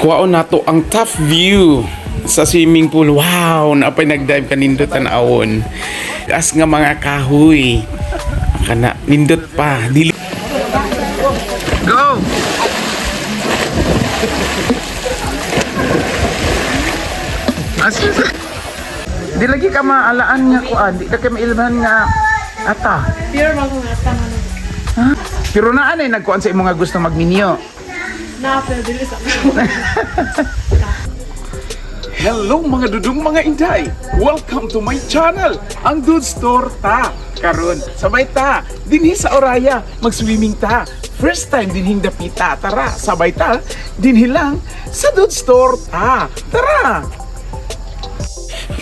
Kuwaon nato ang top view sa swimming pool. Wow, napay nagdive kanindot tanawon. As nga mga kahoy. Kana nindot pa. Dili. Go. As di lagi ka maalaan nga kuan, di na ka mailman nga ata. Pure mga ata man. Ha? Pero naan ay nagkuan sa imo nga gusto magminyo. Na pero dili sa. Hello mga dudong mga inday! Welcome to my channel, ang Dude Store ta! Karon, sabay ta, dinhi sa Oraya, mag-swimming ta. First time dinhing dapita, tara, sabay ta, dinhi lang sa Dude Store ta. Tara!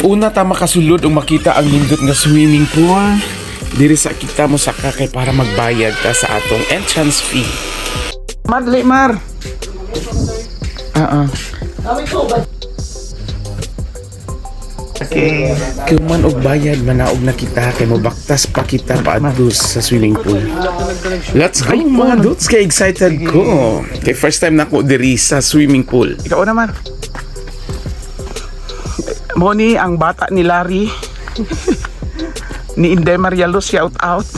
Una ta makasulod o makita ang nindot nga swimming pool. Diri sa kita mo sa kakay para magbayad ta sa atong entrance fee. Madli, Mar! Okay. Kuman og bayad manaog na kita kay mobaktas pa kita paadtos sa swimming pool. Let's go mga dudes, kay excited ko. Kay first time nako diri sa swimming pool. Ikaw naman. Mo ni ang bata ni Larry. Ni Inday Marialo, shout out.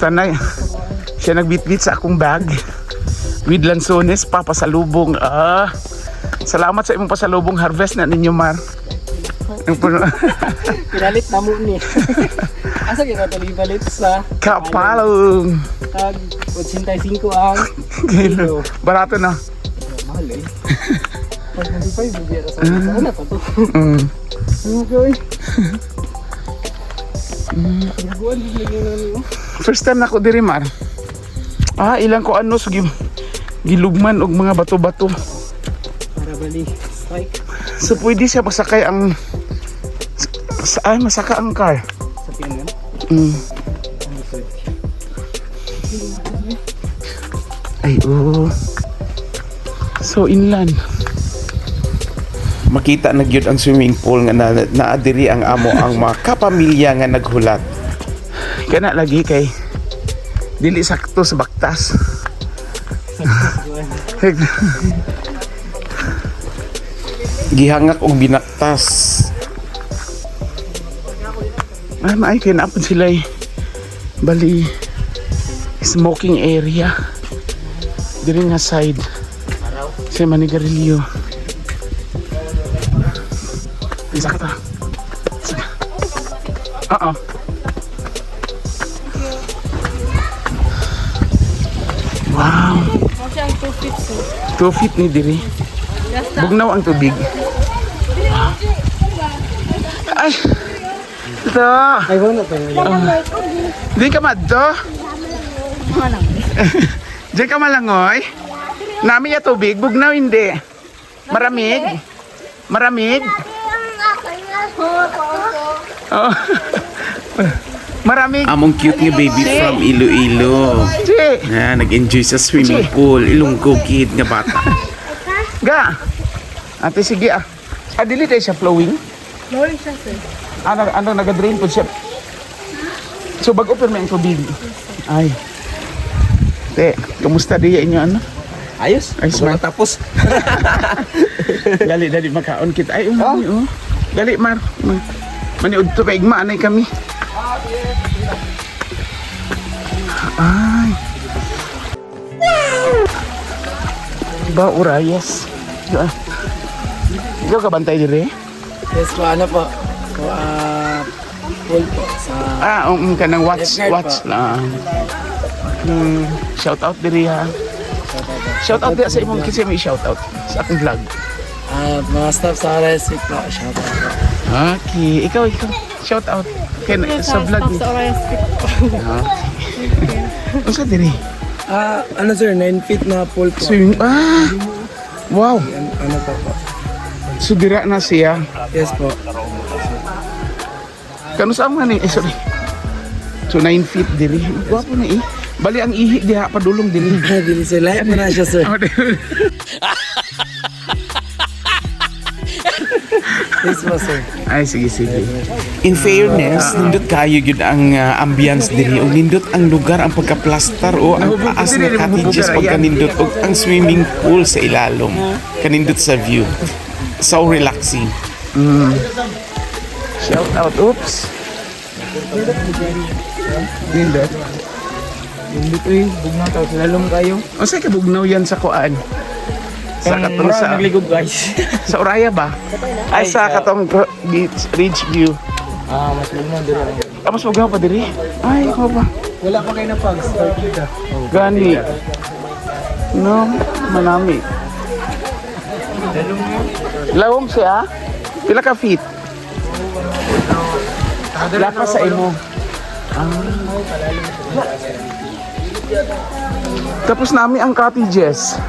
Tanay. Siya nagbitbit sa akong bag. With lansones papasalubong. Salamat sa imong pasalubong, harvest na ninyo, Mar. Pinalit na mo ni. Asa kita tali balit sa Kapalong. tag 85 ang Kilo. Barato na. mahal eh. 525 bigyan sa ano pa to. Okay. Guguan din lang First time nako diri, Mar. Ilang ko ano gilugman og mga bato-bato. para bali strike So pwede siya masakay ang masaka ang car. sa pingan. Ay, so inland. Makita na gyud ang swimming pool nga naadiri ang amo ang mga kapamilya nga naghulat. Kana lagi kay dili sakto sa baktas. Gihangak og binaktas. Ay kinapon sila bali smoking area. Diri nga side sa Manigarillo. Sakta. Wow. Kasi ang 2 feet so. 2 feet ni diri. Bugnaw ang tubig. Ay. Ito. Ay wala pa yun. Di ka madto? Di ka malangoy? Nami ya tubig, bugnaw hindi. Maramig. Maramig. Oh. Maramig. Among cute nga baby from Iloilo. Nag-enjoy sa swimming pool. Ilunggo kid nga bata. Ga. Ate sige dili tayo siya flowing. Flowing siya sir. Ano naga-drain po siya. So bago pero may tubig. Ay. Te, kumusta diya inyo ano? Ayos. Ayos man. Tapos. Dali makaon kita. Ay, Dali, Mar. Maniud to kaigma anay kami. Ay. Ba Urayas. Ikaw ka bantay dire? Yes po, ano po? Full po sa... Kanang watch Lifeguard po. lang. Shout out dire ha. Shout out sa imong kasi may shout out sa akong vlog. Mga staff sa RSC po, shout out po. Okay, ikaw shout out sa vlog ni. Sa RSC po. Unsa dire? Ano sir, 9 feet na pool po. Swimming. Wow. Ano po po? So dira na siya. Yes po. Kano sa man ni? Sorry. So 9 feet diri. Gwapo na Bali ang ihi diha padulong diri. Dili sir, lahat na siya sir. Christmas sir. Ay, sige. In fairness, nindot kayo yun ang ambience diri. O nindot ang lugar, ang pagka-plastar o ang taas na cottages pagka-nindot o ang swimming pool sa ilalom. Kanindot sa view. So relaxing. Shout out. Oops. Nindot. Hindi ko bugnaw tao slalom kayo. O sa'yo kabugnaw yan sa kuan? Sa katong sa... nagligog guys. Sa Oraya ba? Ay, sa katong beach, ridge view. Mas bugnaw dito. Tapos magawa pa diri? Ay, ako ba? Wala pa kayo na pag start kita. Gani. No, manami. Lawom siya? Pila ka feet? Lapas sa imo. Tapos nami ang cottages.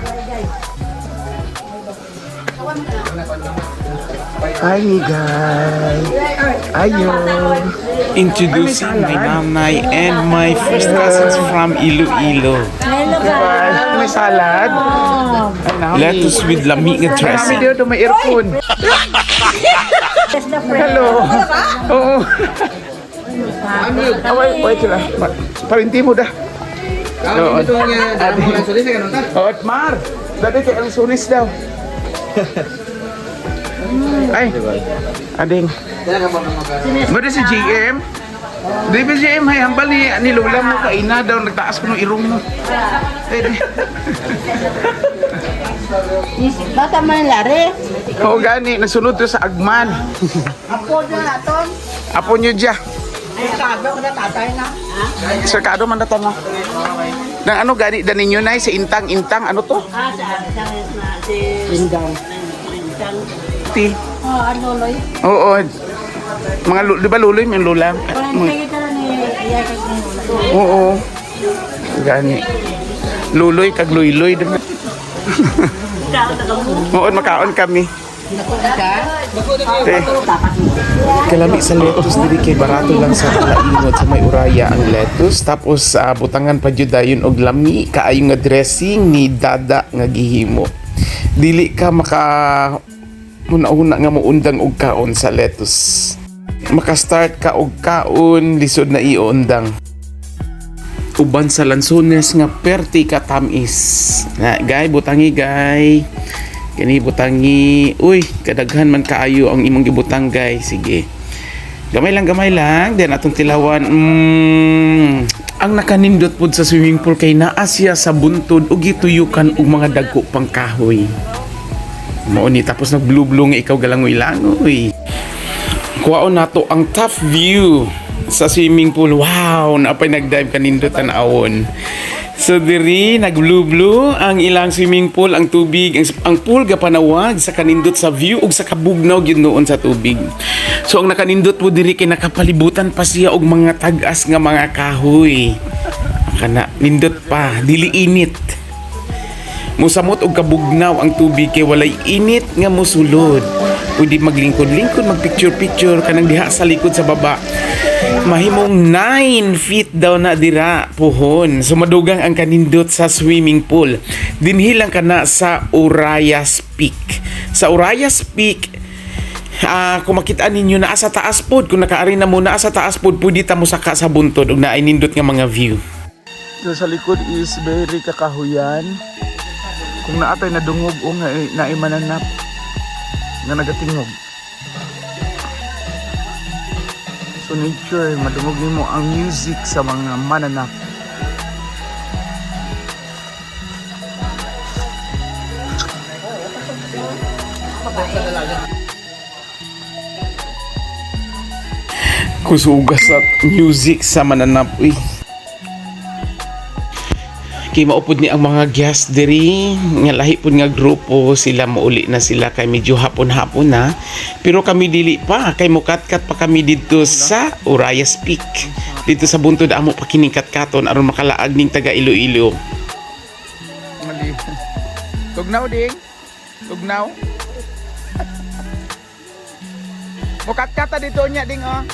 Hi guys. Ayun. Introducing my nanay and my first cousins from Iloilo. Diba? May salad. Lettuce with lami nga dressing. Kami dito may earphone. Hello. Oo. Wait sila. Parinti mo dah. Oo. Oo, Mar. Dati kay ang sunis daw. Ay, ading. Mada si GM? Di ba GM, hay, hambal ni Lola mo, kaina daw, nagtaas ko ng irong mo. Bata man lari. Oo, gani, nasunod to sa Agman. Apo na naton. Apo nyo dya. Ay, kado ko na tatay na. Sarkado man nato na. Nang ano gani, danin nyo na, sa intang, ano to? Si Lindang. Lindang. Ti. Ano loy? Oo, mga, di ba luloy, may lulang? Kaya kita na ni iya kay ni. Oo. Gani. Luloy, kag luy-luy. Oo, makaon kami. Kalami sa lettuce diri kay barato lang sa Kalaingot sa may Oraya ang lettuce tapos butangan pa jud dayon og lami kaayo nga dressing ni dada nga gihimo. Dili ka maka una nga muundang og kaon sa lettuce. Maka-start ka og kaon lisod na iundang. Uban sa lansones nga perti ka tamis. Na gay butangi gay. Kani butangi. Uy, kadaghan man kaayo ang imong gibutang guys. Sige. Gamay lang. Then atong tilawan. Ang nakanindot pud sa swimming pool kay naa siya sa buntod ug gituyukan og mga dagko pang kahoy. Mao ni tapos nag-blue nga ikaw galangoy-langoy. Kuwaon nato ang top view sa swimming pool. Wow, napay nag-dive kanindot tan-awon. So diri nag-blue ang ilang swimming pool, ang tubig, ang pool gapanawag sa kanindot sa view ug sa kabugnaw gyud noon sa tubig. So ang nakanindot po diri kay nakapalibutan pa siya og mga tag-as nga mga kahoy. Kana nindot pa, dili init. Musamot og kabugnaw ang tubig kay walay init nga mosulod. Pwede maglingkod-lingkod, magpicture-picture kanang diha sa likod sa baba. Mahimong 9 feet daw na dira puhon. So madugang ang kanindot sa swimming pool. Dinhilang ka na sa Orayas Peak. Sa Orayas Peak, kung makitaan ninyo na sa taas pod, kung nakaari na mo na sa taas pod, pwede ta mo saka sa buntod ug naay nindot nga mga view. So sa likod is very kakahuyan. Kung naatay nadungog o naay mananap nga nagatingog. So nature, madungog nimo ang music sa mga mananap. Kusugas at music sa mananap. Uy. Kay maupod ni ang mga guest diri nga lahi pud nga grupo sila mauli na sila kay medyo hapon-hapon na pero kami dili pa kay mukatkat pa kami dito sa Orayas Peak dito sa buntod amo pa kining katkaton aron makalaag ning taga Iloilo. Mali. Tugnaw ding. Tugnaw. Mukatkat dito nya ding oh.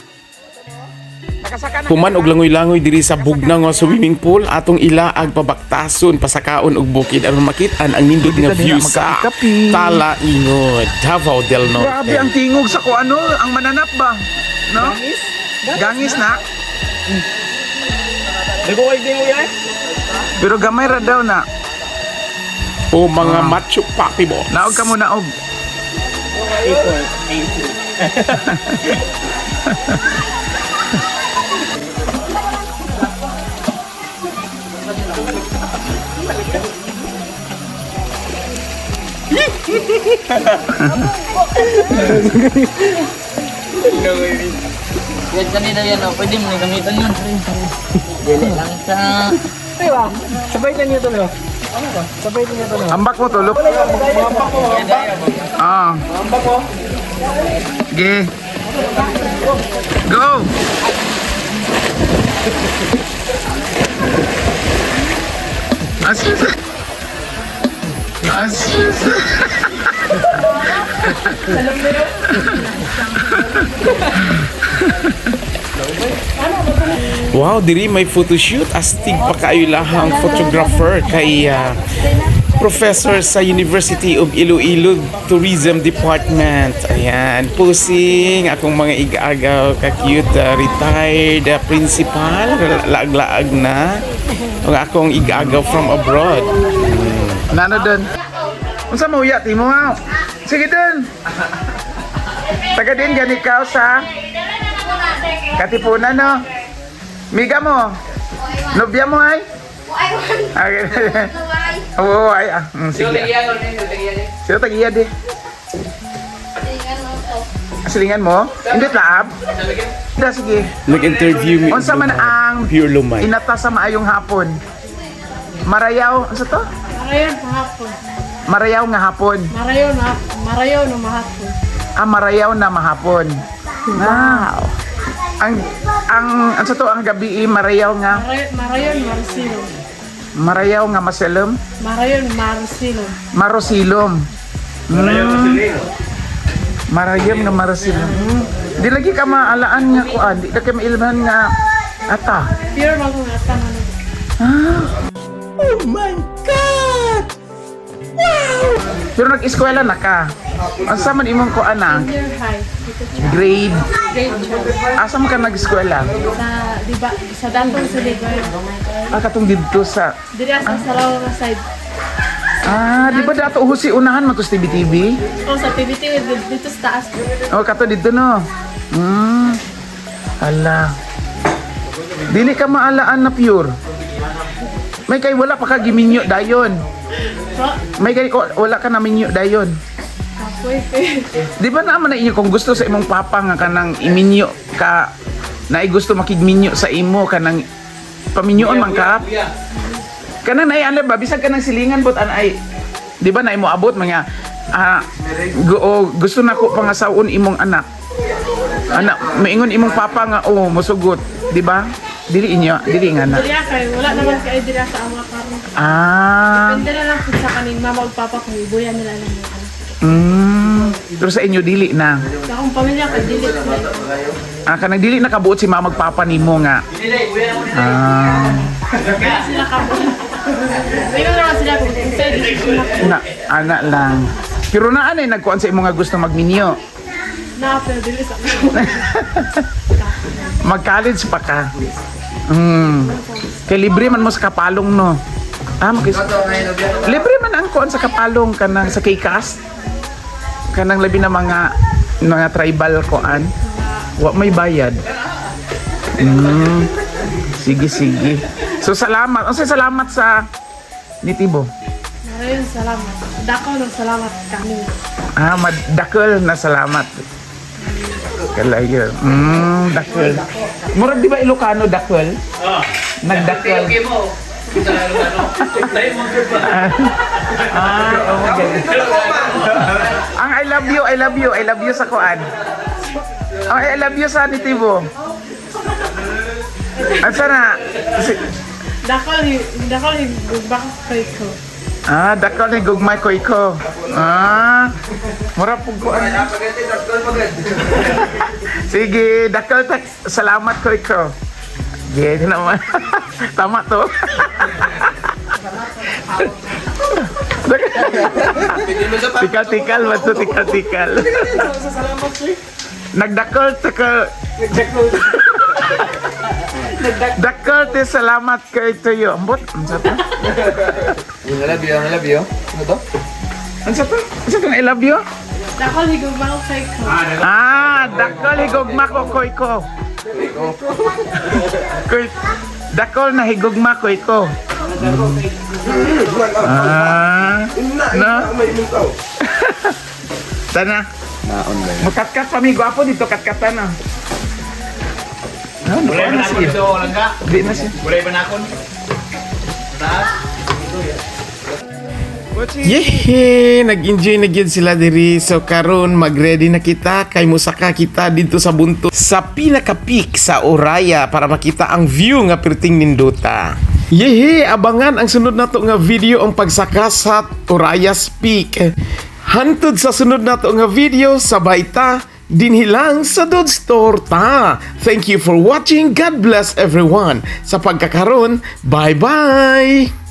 Human og langoy-langoy diri sa bugnaw nga swimming pool atong ilaag pabaktason pasakaon og bukid aron makit-an ang nindot nga view sa Tala Ingod, Davao del Norte. Grabe ang tingog sa kung ano, ang mananap ba? No? Gangis na. Pero gamay ra daw na. O mga macho papi boss. Naog ka mo naog. Yan kanina yan o. Pwede mo gamitan yun. Dili lang sa... Diba? Sabay na niyo to, no? Ano ba? Sabay na niyo to, no? Ambak mo tulog. Ah. Ge. Go. Asus. Asus. Wow, diri may photoshoot astig pa kaayo lahang photographer kay professor sa University of Iloilo Tourism Department. Ayan, posing akong mga igagaw ka-cute retired principal, laag-laag na. Ang akong igagaw from abroad. Nano dun? Unsa mo uya timo ha? Sige dun. Taga din gani ka sa Katipunan no. Miga mo. Nobya mo ay? Okay. Oo, ay. Sige. Sino tagiya di? Silingan mo? Hindi laab? Hindi, sige. Nag-interview mi Unsa man ang Pure Lumay. inata sa maayong hapon? Marayaw, ano to? Marayon mahapon. Marayaw nga hapon. Marayon na mahapon. Ah, marayaw na mahapon. Wow. Ang ano to ang gabi marayaw nga Marayon marsilom. marayaw nga maselem Marayon marsilom. marosilom. Marayam nga marosilom. Di lagi ka maalaan nga kuan, di ka mailman nga ata. Pure magong atang ano. Pero nag-eskwela na ka. Asa man imong kuan na? Junior high. Grade. Grade 2. Asa man ka nag-eskwela? Sa diba sa Dantong Siligoy. Ah, katong didto sa Diri sa Salaw nga side. Ah, di ba dato husi unahan mo to sa TVTV? O sa PBT dito sa taas. Oh, kato dito no. Ala. Dili ka maalaan na pure. May kay wala pa ka giminyo dayon. So, May kay wala ka na minyo dayon. kapoy. Di ba naman na inyo kung gusto sa imong papa nga kanang iminyo ka na gusto makigminyo sa imo kanang paminyoon man ka. Kanang na ano ba bisag kanang silingan bot an ay di ba na imo abot mga gusto na ko pangasawon imong anak. Anak maingon imong papa nga mosugot, di ba? Dili nga na. Diri kay wala naman kay diri sa ama karon. Ah. Depende na lang kung sa kaning mama ug papa kung ibuyan nila lang yung ano. Pero sa inyo dili na. Sa akong pamilya kay dili. Kanang dili na kabuot si mama ug papa nimo nga. Sila kapoy. Mayroon naman sila kung sa Na ana lang. Pero naa na nagkuan sa imo nga gusto magminyo. na pero dili sa Mag-college pa ka. Kay libre man mo sa kapalong no. Libre man ang kuan sa kapalong kanang sa Kcast. Kanang labi na mga tribal kuan. Wa may bayad. Sige. So salamat. Unsay salamat sa Nitibo. maraming salamat. Dako ng salamat kami. Dakol na salamat. Kalayo. Dakol. Murag di ba Ilocano dakol? Nagdakol. Ang I love you sa kuan. Ang I love you sa Nitibo. At sana Dako ni bakit kay ko. dakol ni gugmay ko iko. Mura po ko. Sige, dakal tak. Salamat ko ikaw. Sige, naman. Tama to. Tikal-tikal, ba't tikal-tikal? Nagdakal, takal. Dakal, te salamat kay Toyo. Ambot, ano sa to? I love you. Ano to? Ano sa to? Ano sa to? I love you? Dakol, higugma ko kay ko. Dakol, higugma ko, koy ko. Koy, dakol na higugma, koy ko. No? Sana. Makat-kat pa, mi. Gwapo dito, kat-katan na. Bulay ba na ako dito, langga? Di na siya. Bulay ba na ako? Yehe! Nag-enjoy na gyud sila diri. So karon mag-ready na kita kay musaka kita dito sa bunto sa pinaka-peak sa Oraya para makita ang view nga perting nindota. Yehe! Abangan ang sunod nato nga video ang pagsaka sa Oraya's Peak. Hantod sa sunod nato nga video sabay ta dinhilang sa Dudes Torta. Thank you for watching. God bless everyone. Sa pagkakaroon, bye-bye!